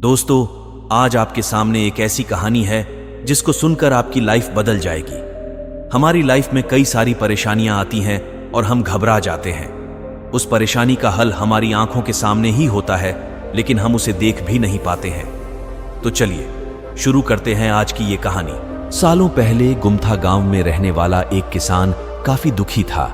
दोस्तों, आज आपके सामने एक ऐसी कहानी है जिसको सुनकर आपकी लाइफ बदल जाएगी। हमारी लाइफ में कई सारी परेशानियां आती हैं और हम घबरा जाते हैं। उस परेशानी का हल हमारी आंखों के सामने ही होता है, लेकिन हम उसे देख भी नहीं पाते हैं। तो चलिए शुरू करते हैं आज की ये कहानी। सालों पहले गुमथा गांव में रहने वाला एक किसान काफी दुखी था।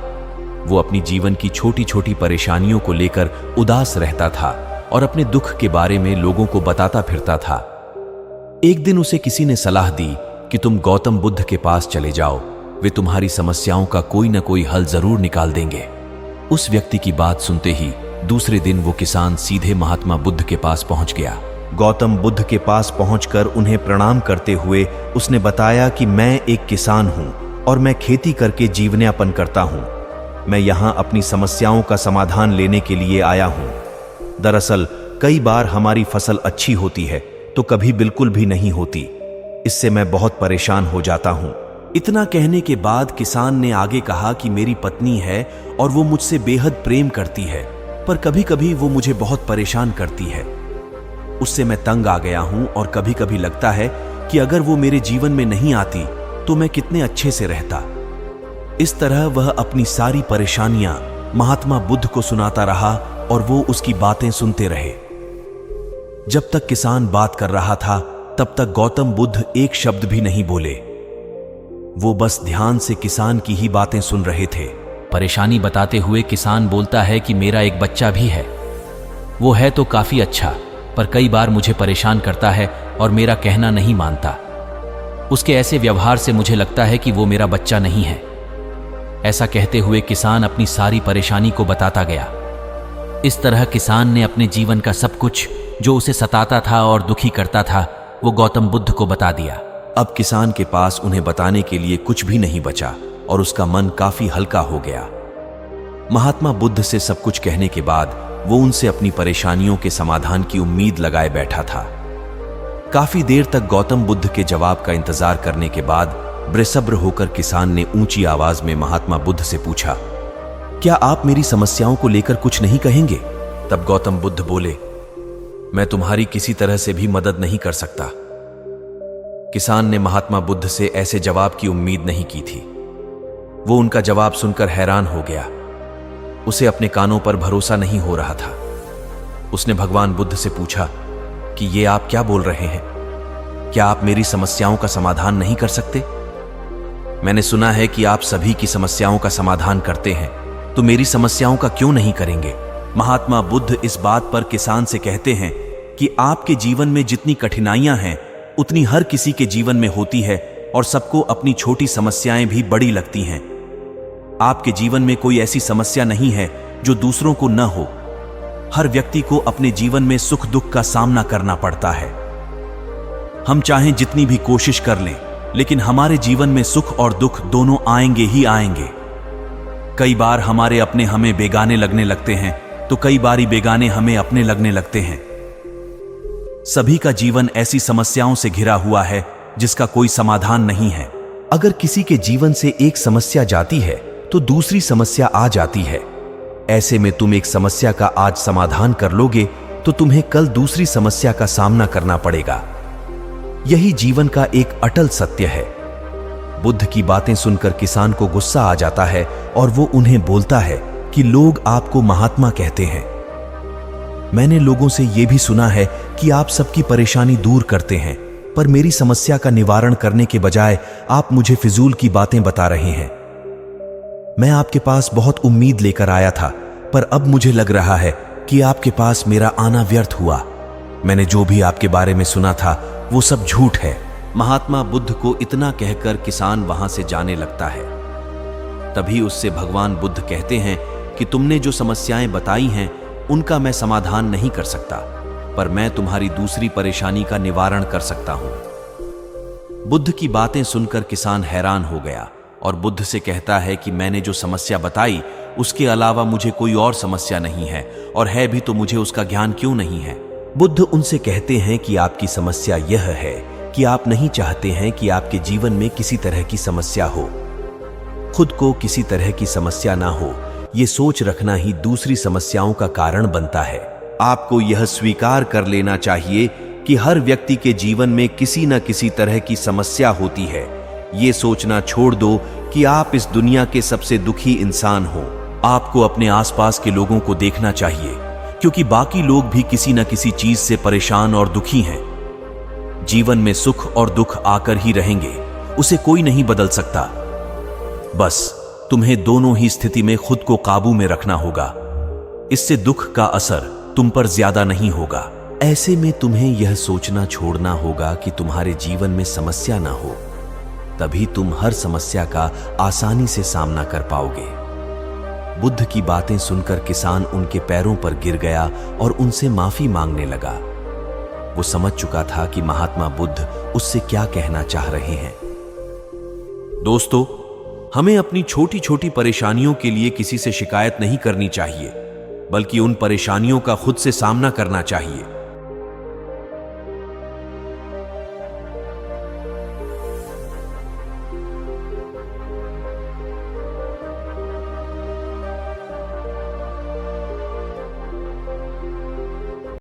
वो अपनी जीवन की छोटी छोटी परेशानियों को लेकर उदास रहता था और अपने दुख के बारे में लोगों को बताता फिरता था। एक दिन उसे किसी ने सलाह दी कि तुम गौतम बुद्ध के पास चले जाओ, वे तुम्हारी समस्याओं का कोई ना कोई हल जरूर निकाल देंगे। उस व्यक्ति की बात सुनते ही दूसरे दिन वो किसान सीधे महात्मा बुद्ध के पास पहुंच गया। गौतम बुद्ध के पास पहुंचकर उन्हें प्रणाम करते हुए उसने बताया कि मैं एक किसान हूं और मैं खेती करके जीवनयापन करता हूं। मैं यहां अपनी समस्याओं का समाधान लेने के लिए आया हूं। दरअसल कई बार हमारी फसल अच्छी होती है तो कभी बिल्कुल भी नहीं होती। इससे मैं बहुत परेशान हो जाता हूं। इतना कहने के बाद किसान ने आगे कहा कि मेरी पत्नी है और वो मुझसे बेहद प्रेम करती है, पर कभी कभी वो मुझे बहुत परेशान करती है। उससे मैं तंग आ गया हूं और कभी कभी लगता है कि अगर वो मेरे जीवन में नहीं आती तो मैं कितने अच्छे से रहता। इस तरह वह अपनी सारी परेशानियां महात्मा बुद्ध को सुनाता रहा और वो उसकी बातें सुनते रहे। जब तक किसान बात कर रहा था तब तक गौतम बुद्ध एक शब्द भी नहीं बोले। वो बस ध्यान से किसान की ही बातें सुन रहे थे। परेशानी बताते हुए किसान बोलता है कि मेरा एक बच्चा भी है। वो है तो काफी अच्छा, पर कई बार मुझे परेशान करता है और मेरा कहना नहीं मानता। उसके ऐसे व्यवहार से मुझे लगता है कि वो मेरा बच्चा नहीं है। ऐसा कहते हुए किसान अपनी सारी परेशानी को बताता गया। इस तरह किसान ने अपने जीवन का सब कुछ जो उसे सताता था और दुखी करता था वो गौतम बुद्ध को बता दिया। अब किसान के पास उन्हें बताने के लिए कुछ भी नहीं बचा और उसका मन काफी हल्का हो गया। महात्मा बुद्ध से सब कुछ कहने के बाद वो उनसे अपनी परेशानियों के समाधान की उम्मीद लगाए बैठा था। काफी देर तक गौतम बुद्ध के जवाब का इंतजार करने के बाद बेसब्र होकर किसान ने ऊंची आवाज में महात्मा बुद्ध से पूछा, क्या आप मेरी समस्याओं को लेकर कुछ नहीं कहेंगे? तब गौतम बुद्ध बोले, मैं तुम्हारी किसी तरह से भी मदद नहीं कर सकता। किसान ने महात्मा बुद्ध से ऐसे जवाब की उम्मीद नहीं की थी। वो उनका जवाब सुनकर हैरान हो गया। उसे अपने कानों पर भरोसा नहीं हो रहा था। उसने भगवान बुद्ध से पूछा कि ये आप क्या बोल रहे हैं? क्या आप मेरी समस्याओं का समाधान नहीं कर सकते? मैंने सुना है कि आप सभी की समस्याओं का समाधान करते हैं, तो मेरी समस्याओं का क्यों नहीं करेंगे? महात्मा बुद्ध इस बात पर किसान से कहते हैं कि आपके जीवन में जितनी कठिनाइयां हैं उतनी हर किसी के जीवन में होती है और सबको अपनी छोटी समस्याएं भी बड़ी लगती हैं। आपके जीवन में कोई ऐसी समस्या नहीं है जो दूसरों को न हो। हर व्यक्ति को अपने जीवन में सुख दुख का सामना करना पड़ता है। हम चाहें जितनी भी कोशिश कर लें, लेकिन हमारे जीवन में सुख और दुख दोनों आएंगे ही आएंगे। कई बार हमारे अपने हमें बेगाने लगने लगते हैं तो कई बारी बेगाने हमें अपने लगने लगते हैं। सभी का जीवन ऐसी समस्याओं से घिरा हुआ है जिसका कोई समाधान नहीं है। अगर किसी के जीवन से एक समस्या जाती है तो दूसरी समस्या आ जाती है। ऐसे में तुम एक समस्या का आज समाधान कर लोगे तो तुम्हें कल दूसरी समस्या का सामना करना पड़ेगा। यही जीवन का एक अटल सत्य है। बुद्ध की बातें सुनकर किसान को गुस्सा आ जाता है और वो उन्हें बोलता है कि लोग आपको महात्मा कहते हैं। मैंने लोगों से यह भी सुना है कि आप सबकी परेशानी दूर करते हैं, पर मेरी समस्या का निवारण करने के बजाय आप मुझे फिजूल की बातें बता रहे हैं। मैं आपके पास बहुत उम्मीद लेकर आया था, पर अब मुझे लग रहा है कि आपके पास मेरा आना व्यर्थ हुआ। मैंने जो भी आपके बारे में सुना था वो सब झूठ है। महात्मा बुद्ध को इतना कहकर किसान वहां से जाने लगता है। तभी उससे भगवान बुद्ध कहते हैं कि तुमने जो समस्याएं बताई हैं उनका मैं समाधान नहीं कर सकता, पर मैं तुम्हारी दूसरी परेशानी का निवारण कर सकता हूं। बुद्ध की बातें सुनकर किसान हैरान हो गया और बुद्ध से कहता है कि मैंने जो समस्या बताई उसके अलावा मुझे कोई और समस्या नहीं है, और है भी तो मुझे उसका ज्ञान क्यों नहीं है? बुद्ध उनसे कहते हैं कि आपकी समस्या यह है कि आप नहीं चाहते हैं कि आपके जीवन में किसी तरह की समस्या हो। खुद को किसी तरह की समस्या ना हो, ये सोच रखना ही दूसरी समस्याओं का कारण बनता है। आपको यह स्वीकार कर लेना चाहिए कि हर व्यक्ति के जीवन में किसी न किसी तरह की समस्या होती है। ये सोचना छोड़ दो कि आप इस दुनिया के सबसे दुखी इंसान हो। आपको अपने आसपास के लोगों को देखना चाहिए, क्योंकि बाकी लोग भी किसी न किसी चीज से परेशान और दुखी हैं। जीवन में सुख और दुख आकर ही रहेंगे, उसे कोई नहीं बदल सकता। बस तुम्हें दोनों ही स्थिति में खुद को काबू में रखना होगा। इससे दुख का असर तुम पर ज्यादा नहीं होगा। ऐसे में तुम्हें यह सोचना छोड़ना होगा कि तुम्हारे जीवन में समस्या ना हो, तभी तुम हर समस्या का आसानी से सामना कर पाओगे। बुद्ध की बातें सुनकर किसान उनके पैरों पर गिर गया और उनसे माफी मांगने लगा। वो समझ चुका था कि महात्मा बुद्ध उससे क्या कहना चाह रहे हैं। दोस्तों, हमें अपनी छोटी छोटी परेशानियों के लिए किसी से शिकायत नहीं करनी चाहिए, बल्कि उन परेशानियों का खुद से सामना करना चाहिए।